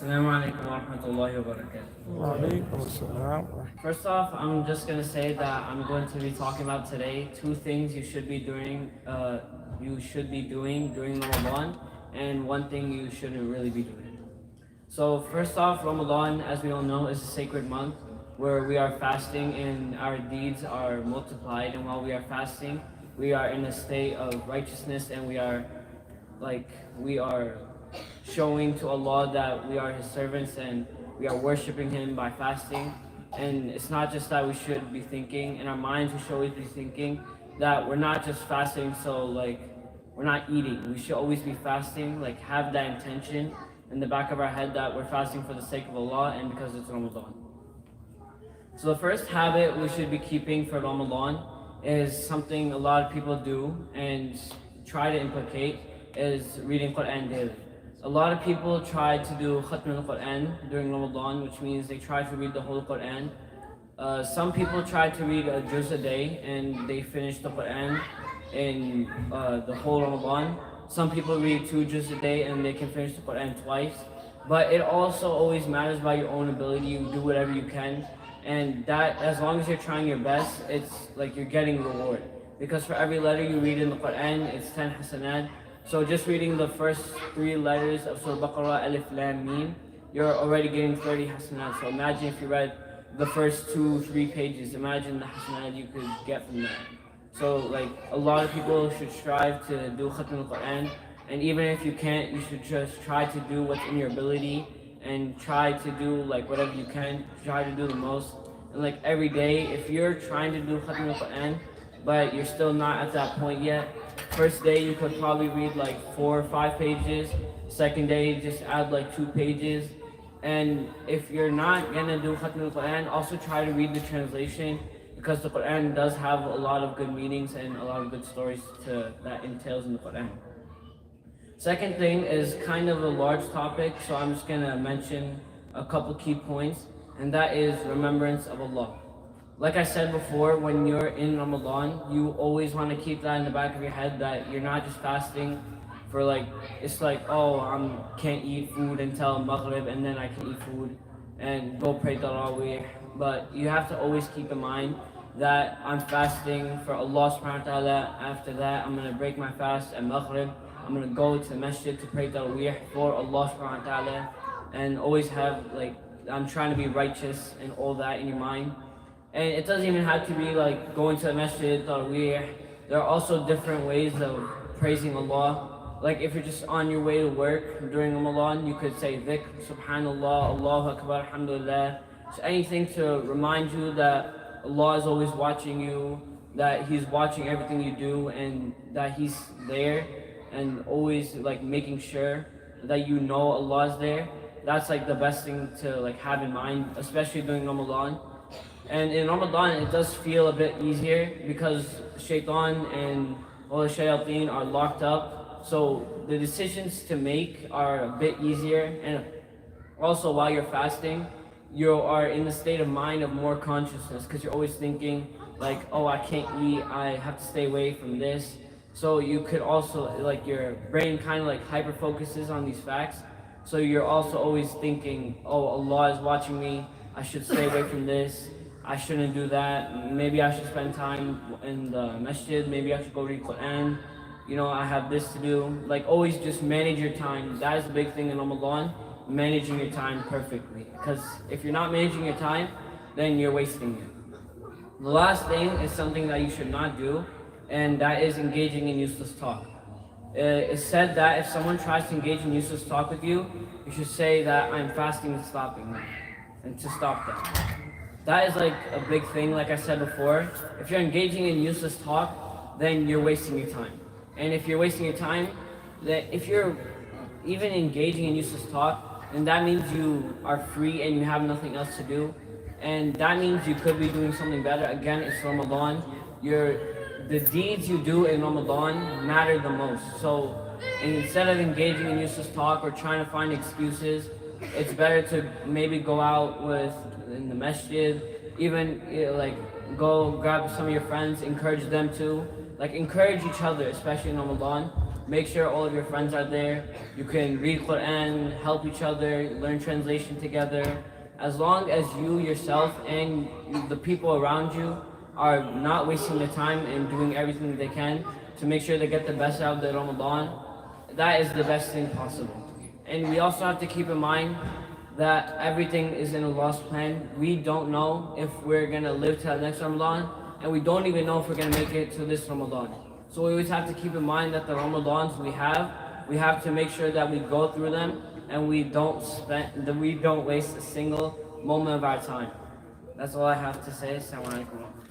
Assalamu alaikum wa rahmatullahi wa barakatuh. First off, I'm just going to say that I'm going to be talking about today two things you should be doing during Ramadan, and one thing you shouldn't really be doing. So first off, Ramadan, as we all know, is a sacred month where we are fasting and our deeds are multiplied, and while we are fasting, we are in a state of righteousness, and we are showing to Allah that we are His servants and we are worshiping Him by fasting. And it's not just that we should be thinking, in our minds we should always be thinking that we're not just fasting so we're not eating. We should always be fasting, have that intention in the back of our head that we're fasting for the sake of Allah and because it's Ramadan. So the first habit we should be keeping for Ramadan is something a lot of people do and try to implicate, is reading Quran daily. A lot of people try to do Khatm al-Quran during Ramadan, which means they try to read the whole Quran. Some people try to read a juz a day and they finish the Quran in the whole Ramadan. Some people read 2 juz a day and they can finish the Quran twice. But it also always matters by your own ability. You do whatever you can, and that, as long as you're trying your best, it's like you're getting reward. Because for every letter you read in the Quran, it's 10 hasanat. So just reading the first 3 letters of Surah Baqarah, Alif Lam Mim, you're already getting 30 hasanat. So imagine if you read the first 2-3 pages, imagine the hasanat you could get from that. So a lot of people should strive to do Khatm al-Quran, and even if you can't, you should just try to do what's in your ability and try to do whatever you can, try to do the most. And every day, if you're trying to do Khatm al-Quran, but you're still not at that point yet, first day you could probably read 4 or 5 pages. Second day, just add 2 pages. And if you're not gonna do Khatm al-Quran, also try to read the translation, because the Quran does have a lot of good meanings and a lot of good stories that entails in the Quran. Second thing is kind of a large topic, so I'm just gonna mention a couple key points, and that is remembrance of Allah. Like I said before, when you're in Ramadan, you always want to keep that in the back of your head, that you're not just fasting for oh, I can't eat food until Maghrib and then I can eat food and go pray Tarawih. But you have to always keep in mind that I'm fasting for Allah subhanahu wa ta'ala. After that, I'm going to break my fast at Maghrib. I'm going to go to the masjid to pray Tarawih for Allah subhanahu wa ta'ala, and always have I'm trying to be righteous and all that in your mind. And it doesn't even have to be going to the masjid, Tarawih. There are also different ways of praising Allah. If you're just on your way to work during Ramadan, you could say dhikr, subhanallah, Allahu Akbar, alhamdulillah. So anything to remind you that Allah is always watching you, that He's watching everything you do, and that He's there, and always making sure that you know Allah is there. That's the best thing to have in mind, especially during Ramadan. And in Ramadan, it does feel a bit easier because shaitan and all the shayateen are locked up. So the decisions to make are a bit easier. And also while you're fasting, you are in the state of mind of more consciousness, because you're always thinking oh, I can't eat, I have to stay away from this. So you could also, your brain kind of hyper focuses on these facts. So you're also always thinking, oh, Allah is watching me, I should stay away from this. I shouldn't do that. Maybe I should spend time in the masjid. Maybe I should go read Quran. I have this to do. Always just manage your time. That is the big thing in Ramadan, managing your time perfectly. Because if you're not managing your time, then you're wasting it. The last thing is something that you should not do, and that is engaging in useless talk. It's said that if someone tries to engage in useless talk with you, you should say that I'm fasting and stopping them, and to stop them. That is a big thing, like I said before. If you're engaging in useless talk, then you're wasting your time. And if you're wasting your time, if you're even engaging in useless talk, then that means you are free and you have nothing else to do. And that means you could be doing something better. Again, it's Ramadan. The deeds you do in Ramadan matter the most. So instead of engaging in useless talk or trying to find excuses, it's better to maybe go out in the masjid, even go grab some of your friends, encourage them to, encourage each other, especially in Ramadan. make sure all of your friends are there. You can read Quran, help each other, learn translation together. As long as you yourself and the people around you are not wasting their time and doing everything they can to make sure they get the best out of the Ramadan, that is the best thing possible. And we also have to keep in mind that everything is in Allah's plan. We don't know if we're going to live till next Ramadan, and we don't even know if we're going to make it to this Ramadan. So we always have to keep in mind that the Ramadans we have to make sure that we go through them and we don't waste a single moment of our time. That's all I have to say. Assalamu alaikum.